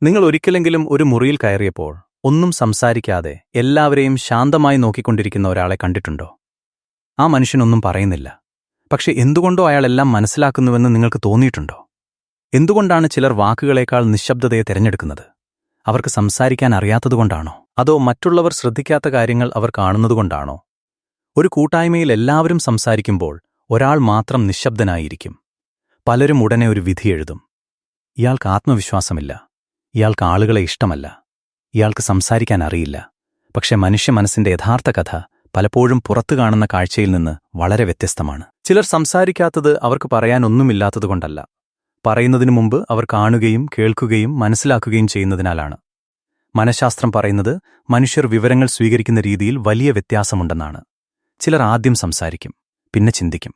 നിങ്ങൾ ഒരിക്കലെങ്കിലും ഒരു മുറിയിൽ കയറിയപ്പോൾ ഒന്നും സംസാരിക്കാതെ എല്ലാവരെയും ശാന്തമായി നോക്കിക്കൊണ്ടിരിക്കുന്ന ഒരാളെ കണ്ടിട്ടുണ്ടോ? ആ മനുഷ്യനൊന്നും പറയുന്നില്ല. പക്ഷെ എന്തുകൊണ്ടോ അയാളെല്ലാം മനസ്സിലാക്കുന്നുവെന്ന് നിങ്ങൾക്ക് തോന്നിയിട്ടുണ്ടോ? എന്തുകൊണ്ടാണ് ചിലർ വാക്കുകളേക്കാൾ നിശ്ശബ്ദതയെ തിരഞ്ഞെടുക്കുന്നത്? അവർക്ക് സംസാരിക്കാൻ അറിയാത്തതുകൊണ്ടാണോ? അതോ മറ്റുള്ളവർ ശ്രദ്ധിക്കാത്ത കാര്യങ്ങൾ അവർ കാണുന്നതുകൊണ്ടാണോ? ഒരു കൂട്ടായ്മയിൽ എല്ലാവരും സംസാരിക്കുമ്പോൾ ഒരാൾ മാത്രം നിശ്ശബ്ദനായിരിക്കും. പലരും ഉടനെ ഒരു വിധി എഴുതും. ഇയാൾക്ക് ആത്മവിശ്വാസമില്ല, ഇയാൾക്ക് ആളുകളെ ഇഷ്ടമല്ല, ഇയാൾക്ക് സംസാരിക്കാൻ അറിയില്ല. പക്ഷെ മനുഷ്യ മനസ്സിന്റെ യഥാർത്ഥ കഥ പലപ്പോഴും പുറത്തു കാണുന്ന കാഴ്ചയിൽ നിന്ന് വളരെ വ്യത്യസ്തമാണ്. ചിലർ സംസാരിക്കാത്തത് അവർക്ക് പറയാനൊന്നുമില്ലാത്തതുകൊണ്ടല്ല, പറയുന്നതിനു മുമ്പ് അവർ കാണുകയും കേൾക്കുകയും മനസ്സിലാക്കുകയും ചെയ്യുന്നതിനാലാണ്. മനഃശാസ്ത്രം പറയുന്നത് മനുഷ്യർ വിവരങ്ങൾ സ്വീകരിക്കുന്ന രീതിയിൽ വലിയ വ്യത്യാസമുണ്ടെന്നാണ്. ചിലർ ആദ്യം സംസാരിക്കും, പിന്നെ ചിന്തിക്കും.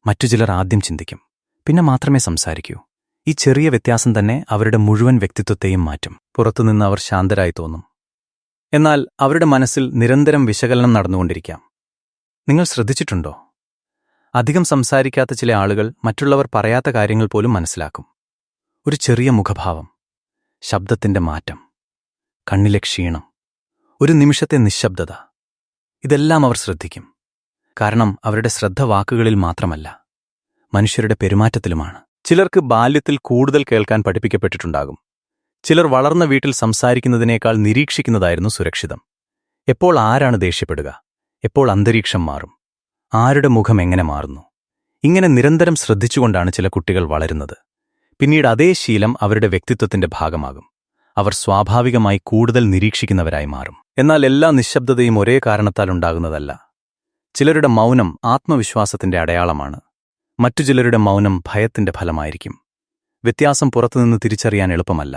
മറ്റു ചിലർ ആദ്യം ചിന്തിക്കും, പിന്നെ മാത്രമേ സംസാരിക്കൂ. ഈ ചെറിയ വ്യത്യാസം തന്നെ അവരുടെ മുഴുവൻ വ്യക്തിത്വത്തെയും മാറ്റും. പുറത്തുനിന്ന് അവർ ശാന്തരായി തോന്നും, എന്നാൽ അവരുടെ മനസ്സിൽ നിരന്തരം വിശകലനം നടന്നുകൊണ്ടിരിക്കാം. നിങ്ങൾ ശ്രദ്ധിച്ചിട്ടുണ്ടോ? അധികം സംസാരിക്കാത്ത ചില ആളുകൾ മറ്റുള്ളവർ പറയാത്ത കാര്യങ്ങൾ പോലും മനസ്സിലാക്കും. ഒരു ചെറിയ മുഖഭാവം, ശബ്ദത്തിന്റെ മാറ്റം, കണ്ണിലെ ക്ഷീണം, ഒരു നിമിഷത്തെ നിശ്ശബ്ദത, ഇതെല്ലാം അവർ ശ്രദ്ധിക്കും. കാരണം അവരുടെ ശ്രദ്ധ വാക്കുകളിൽ മാത്രമല്ല, മനുഷ്യരുടെ പെരുമാറ്റത്തിലുമാണ്. ചിലർക്ക് ബാല്യത്തിൽ കൂടുതൽ കേൾക്കാൻ പഠിപ്പിക്കപ്പെട്ടിട്ടുണ്ടാകും. ചിലർ വളർന്ന വീട്ടിൽ സംസാരിക്കുന്നതിനേക്കാൾ നിരീക്ഷിക്കുന്നതായിരുന്നു സുരക്ഷിതം. എപ്പോൾ ആരാണ് ദേഷ്യപ്പെടുക, എപ്പോൾ അന്തരീക്ഷം മാറും, ആരുടെ മുഖം എങ്ങനെ മാറുന്നു, ഇങ്ങനെ നിരന്തരം ശ്രദ്ധിച്ചുകൊണ്ടാണ് ചില കുട്ടികൾ വളരുന്നത്. പിന്നീട് അതേ ശീലം അവരുടെ വ്യക്തിത്വത്തിന്റെ ഭാഗമാകും. അവർ സ്വാഭാവികമായി കൂടുതൽ നിരീക്ഷിക്കുന്നവരായി മാറും. എന്നാൽ എല്ലാ നിശ്ശബ്ദതയും ഒരേ കാരണത്താൽ ഉണ്ടാകുന്നതല്ല. ചിലരുടെ മൗനം ആത്മവിശ്വാസത്തിന്റെ അടയാളമാണ്. മറ്റു ചിലരുടെ മൗനം ഭയത്തിന്റെ ഫലമായിരിക്കും. വ്യത്യാസം പുറത്തുനിന്ന് തിരിച്ചറിയാൻ എളുപ്പമല്ല.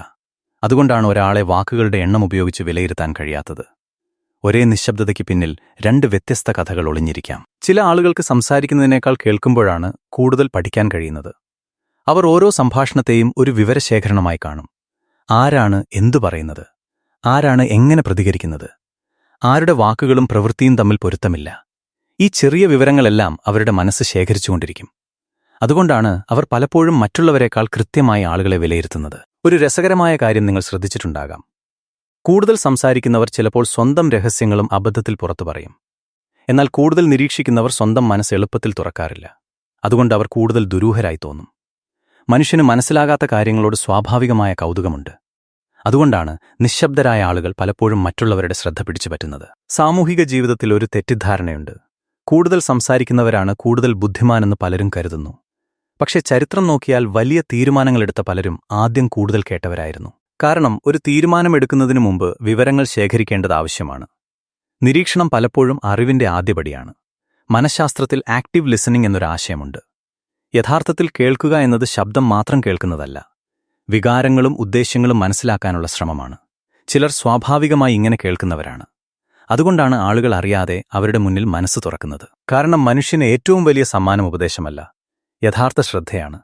അതുകൊണ്ടാണ് ഒരാളെ വാക്കുകളുടെ എണ്ണം ഉപയോഗിച്ച് വിലയിരുത്താൻ കഴിയാത്തത്. ഒരേ നിശ്ശബ്ദതയ്ക്ക് പിന്നിൽ രണ്ട് വ്യത്യസ്ത കഥകൾ ഒളിഞ്ഞിരിക്കാം. ചില ആളുകൾക്ക് സംസാരിക്കുന്നതിനേക്കാൾ കേൾക്കുമ്പോഴാണ് കൂടുതൽ പഠിക്കാൻ കഴിയുന്നത്. അവർ ഓരോ സംഭാഷണത്തെയും ഒരു വിവരശേഖരണമായി കാണും. ആരാണ് എന്തു പറയുന്നത്, ആരാണ് എങ്ങനെ പ്രതികരിക്കുന്നത്, ആരുടെ വാക്കുകളും പ്രവൃത്തിയും തമ്മിൽ പൊരുത്തമില്ല. ഈ ചെറിയ വിവരങ്ങളെല്ലാം അവരുടെ മനസ്സ് ശേഖരിച്ചുകൊണ്ടിരിക്കും. അതുകൊണ്ടാണ് അവർ പലപ്പോഴും മറ്റുള്ളവരെക്കാൾ കൃത്യമായി ആളുകളെ വിലയിരുത്തുന്നത്. ഒരു രസകരമായ കാര്യം നിങ്ങൾ ശ്രദ്ധിച്ചിട്ടുണ്ടാകാം. കൂടുതൽ സംസാരിക്കുന്നവർ ചിലപ്പോൾ സ്വന്തം രഹസ്യങ്ങളും അബദ്ധത്തിൽ പുറത്തു പറയും. എന്നാൽ കൂടുതൽ നിരീക്ഷിക്കുന്നവർ സ്വന്തം മനസ്സ് എളുപ്പത്തിൽ തുറക്കാറില്ല. അതുകൊണ്ട് അവർ കൂടുതൽ ദുരൂഹരായി തോന്നും. മനുഷ്യന് മനസ്സിലാകാത്ത കാര്യങ്ങളോട് സ്വാഭാവികമായ കൗതുകമുണ്ട്. അതുകൊണ്ടാണ് നിശ്ശബ്ദരായ ആളുകൾ പലപ്പോഴും മറ്റുള്ളവരുടെ ശ്രദ്ധ പിടിച്ചുപറ്റുന്നത്. സാമൂഹിക ജീവിതത്തിൽ ഒരു തെറ്റിദ്ധാരണയുണ്ട്. കൂടുതൽ സംസാരിക്കുന്നവരാണ് കൂടുതൽ ബുദ്ധിമാനെന്ന് പലരും കരുതുന്നു. പക്ഷേ ചരിത്രം നോക്കിയാൽ വലിയ തീരുമാനങ്ങളെടുത്ത പലരും ആദ്യം കൂടുതൽ കേട്ടവരായിരുന്നു. കാരണം ഒരു തീരുമാനമെടുക്കുന്നതിനു മുമ്പ് വിവരങ്ങൾ ശേഖരിക്കേണ്ടത് ആവശ്യമാണ്. നിരീക്ഷണം പലപ്പോഴും അറിവിന്റെ ആദ്യപടിയാണ്. മനഃശാസ്ത്രത്തിൽ ആക്റ്റീവ് ലിസണിംഗ് എന്നൊരു ആശയമുണ്ട്. യഥാർത്ഥത്തിൽ കേൾക്കുക എന്നത് ശബ്ദം മാത്രം കേൾക്കുന്നതല്ല, വികാരങ്ങളും ഉദ്ദേശ്യങ്ങളും മനസ്സിലാക്കാനുള്ള ശ്രമമാണ്. ചിലർ സ്വാഭാവികമായി ഇങ്ങനെ കേൾക്കുന്നവരാണ്. അതുകൊണ്ടാണ് ആളുകൾ അറിയാതെ അവരുടെ മുന്നിൽ മനസ്സ് തുറക്കുന്നത്. കാരണം മനുഷ്യന് ഏറ്റവും വലിയ സമ്മാനം ഉപദേശമല്ല, യഥാർത്ഥ ശ്രദ്ധയാണ്.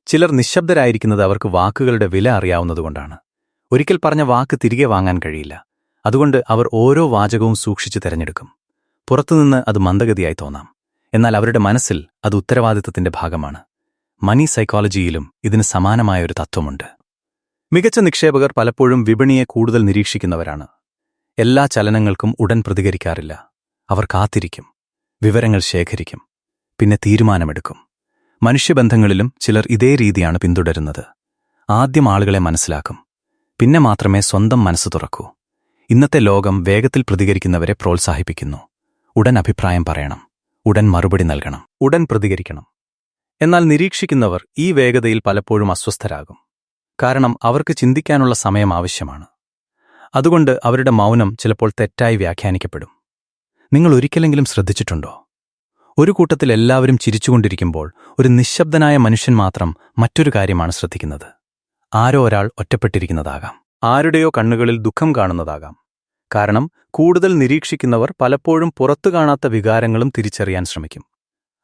ചിലർ നിശ്ശബ്ദരായിരിക്കുന്നത് അവർക്ക് വാക്കുകളുടെ വില അറിയാവുന്നതുകൊണ്ടാണ്. ഒരിക്കൽ പറഞ്ഞ വാക്ക് തിരികെ വാങ്ങാൻ കഴിയില്ല. അതുകൊണ്ട് അവർ ഓരോ വാചകവും സൂക്ഷിച്ചു തിരഞ്ഞെടുക്കും. പുറത്തുനിന്ന് അത് മന്ദഗതിയായി തോന്നാം, എന്നാൽ അവരുടെ മനസ്സിൽ അത് ഉത്തരവാദിത്തത്തിന്റെ ഭാഗമാണ്. മണി സൈക്കോളജിയിലും ഇതിന് സമാനമായ ഒരു തത്വമുണ്ട്. മികച്ച നിക്ഷേപകർ പലപ്പോഴും വിപണിയെ കൂടുതൽ നിരീക്ഷിക്കുന്നവരാണ്. എല്ലാ ചലനങ്ങൾക്കും ഉടൻ പ്രതികരിക്കാറില്ല. അവർ കാത്തിരിക്കും, വിവരങ്ങൾ ശേഖരിക്കും, പിന്നെ തീരുമാനമെടുക്കും. മനുഷ്യബന്ധങ്ങളിലും ചിലർ ഇതേ രീതിയാണ് പിന്തുടരുന്നത്. ആദ്യം ആളുകളെ മനസ്സിലാക്കും, പിന്നെ മാത്രമേ സ്വന്തം മനസ്സ് തുറക്കൂ. ഇന്നത്തെ ലോകം വേഗത്തിൽ പ്രതികരിക്കുന്നവരെ പ്രോത്സാഹിപ്പിക്കുന്നു. ഉടൻ അഭിപ്രായം പറയണം, ഉടൻ മറുപടി നൽകണം, ഉടൻ പ്രതികരിക്കണം. എന്നാൽ നിരീക്ഷിക്കുന്നവർ ഈ വേഗതയിൽ പലപ്പോഴും അസ്വസ്ഥരാകും. കാരണം അവർക്ക് ചിന്തിക്കാനുള്ള സമയം ആവശ്യമാണ്. അതുകൊണ്ട് അവരുടെ മൗനം ചിലപ്പോൾ തെറ്റായി വ്യാഖ്യാനിക്കപ്പെടും. നിങ്ങൾ ഒരിക്കലെങ്കിലും ശ്രദ്ധിച്ചിട്ടുണ്ടോ? ഒരു കൂട്ടത്തിൽ എല്ലാവരും ചിരിച്ചുകൊണ്ടിരിക്കുമ്പോൾ ഒരു നിശ്ശബ്ദനായ മനുഷ്യൻ മാത്രം മറ്റൊരു കാര്യമാണ് ശ്രദ്ധിക്കുന്നത്. ആരോ ഒരാൾ ഒറ്റപ്പെട്ടിരിക്കുന്നതാകാം, ആരുടെയോ കണ്ണുകളിൽ ദുഃഖം കാണുന്നതാകാം. കാരണം കൂടുതൽ നിരീക്ഷിക്കുന്നവർ പലപ്പോഴും പുറത്തു കാണാത്ത വികാരങ്ങളും തിരിച്ചറിയാൻ ശ്രമിക്കും.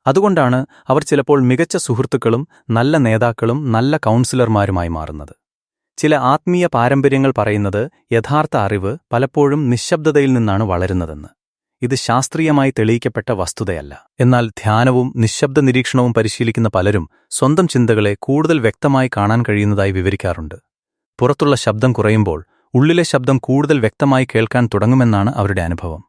അതുകൊണ്ടാണ് അവർ ചിലപ്പോൾ മികച്ച സുഹൃത്തുക്കളും നല്ല നേതാക്കളും നല്ല കൗൺസിലർമാരുമായി മാറുന്നത്. ചില ആത്മീയ പാരമ്പര്യങ്ങൾ പറയുന്നത് യഥാർത്ഥ അറിവ് പലപ്പോഴും നിശ്ശബ്ദതയിൽ നിന്നാണ് വളരുന്നതെന്ന്. ഇത് ശാസ്ത്രീയമായി തെളിയിക്കപ്പെട്ട വസ്തുതയല്ല. എന്നാൽ ധ്യാനവും നിശ്ശബ്ദ നിരീക്ഷണവും പരിശീലിക്കുന്ന പലരും സ്വന്തം ചിന്തകളെ കൂടുതൽ വ്യക്തമായി കാണാൻ കഴിയുന്നതായി വിവരിക്കാറുണ്ട്. പുറത്തുള്ള ശബ്ദം കുറയുമ്പോൾ ഉള്ളിലെ ശബ്ദം കൂടുതൽ വ്യക്തമായി കേൾക്കാൻ തുടങ്ങുമെന്നാണ് അവരുടെ അനുഭവം.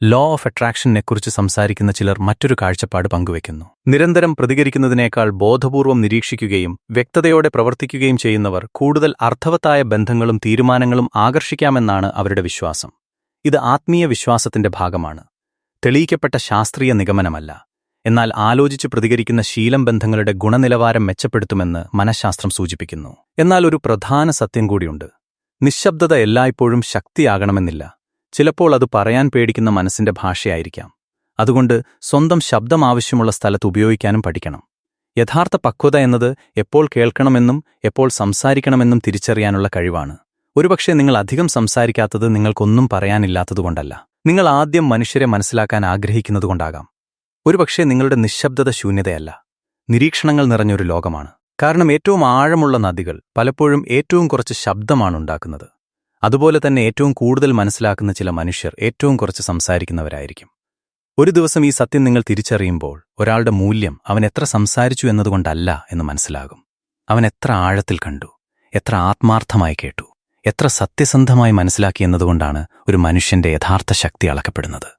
ലോ ഓഫ് അട്രാക്ഷനെക്കുറിച്ച് സംസാരിക്കുന്ന ചിലർ മറ്റൊരു കാഴ്ചപ്പാട് പങ്കുവയ്ക്കുന്നു. നിരന്തരം പ്രതികരിക്കുന്നതിനേക്കാൾ ബോധപൂർവം നിരീക്ഷിക്കുകയും വ്യക്തതയോടെ പ്രവർത്തിക്കുകയും ചെയ്യുന്നവർ കൂടുതൽ അർത്ഥവത്തായ ബന്ധങ്ങളും തീരുമാനങ്ങളും ആകർഷിക്കാമെന്നാണ് അവരുടെ വിശ്വാസം. ഇത് ആത്മീയ വിശ്വാസത്തിന്റെ ഭാഗമാണ്, തെളിയിക്കപ്പെട്ട ശാസ്ത്രീയ നിഗമനമല്ല. എന്നാൽ ആലോചിച്ച് പ്രതികരിക്കുന്ന ശീലം ബന്ധങ്ങളുടെ ഗുണനിലവാരം മെച്ചപ്പെടുത്തുമെന്ന് മനഃശാസ്ത്രം സൂചിപ്പിക്കുന്നു. എന്നാൽ ഒരു പ്രധാന സത്യം കൂടിയുണ്ട്. നിശ്ശബ്ദത എല്ലായ്പ്പോഴും ശക്തിയാകണമെന്നില്ല. ചിലപ്പോൾ അത് പറയാൻ പേടിക്കുന്ന മനസ്സിന്റെ ഭാഷയായിരിക്കാം. അതുകൊണ്ട് സ്വന്തം ശബ്ദം ആവശ്യമുള്ള സ്ഥലത്ത് ഉപയോഗിക്കാനും പഠിക്കണം. യഥാർത്ഥ പക്വത എന്നത് എപ്പോൾ കേൾക്കണമെന്നും എപ്പോൾ സംസാരിക്കണമെന്നും തിരിച്ചറിയാനുള്ള കഴിവാണ്. ഒരുപക്ഷെ നിങ്ങൾ അധികം സംസാരിക്കാത്തത് നിങ്ങൾക്കൊന്നും പറയാനില്ലാത്തതുകൊണ്ടല്ല, നിങ്ങൾ ആദ്യം മനുഷ്യരെ മനസ്സിലാക്കാൻ ആഗ്രഹിക്കുന്നതുകൊണ്ടാകാം. ഒരുപക്ഷെ നിങ്ങളുടെ നിശ്ശബ്ദത ശൂന്യതയല്ല, നിരീക്ഷണങ്ങൾ നിറഞ്ഞൊരു ലോകമാണ്. കാരണം ഏറ്റവും ആഴമുള്ള നദികൾ പലപ്പോഴും ഏറ്റവും കുറച്ച് ശബ്ദമാണുണ്ടാക്കുന്നത്. അതുപോലെ തന്നെ ഏറ്റവും കൂടുതൽ മനസ്സിലാക്കുന്ന ചില മനുഷ്യർ ഏറ്റവും കുറച്ച് സംസാരിക്കുന്നവരായിരിക്കും. ഒരു ദിവസം ഈ സത്യം നിങ്ങൾ തിരിച്ചറിയുമ്പോൾ ഒരാളുടെ മൂല്യം അവൻ എത്ര സംസാരിച്ചു എന്നതുകൊണ്ടല്ല എന്ന് മനസ്സിലാകും. അവൻ എത്ര ആഴത്തിൽ കണ്ടു, എത്ര ആത്മാർത്ഥമായി കേട്ടു, എത്ര സത്യസന്ധമായി മനസ്സിലാക്കി എന്നതുകൊണ്ടാണ് ഒരു മനുഷ്യന്റെ യഥാർത്ഥ ശക്തി അളക്കപ്പെടുന്നത്.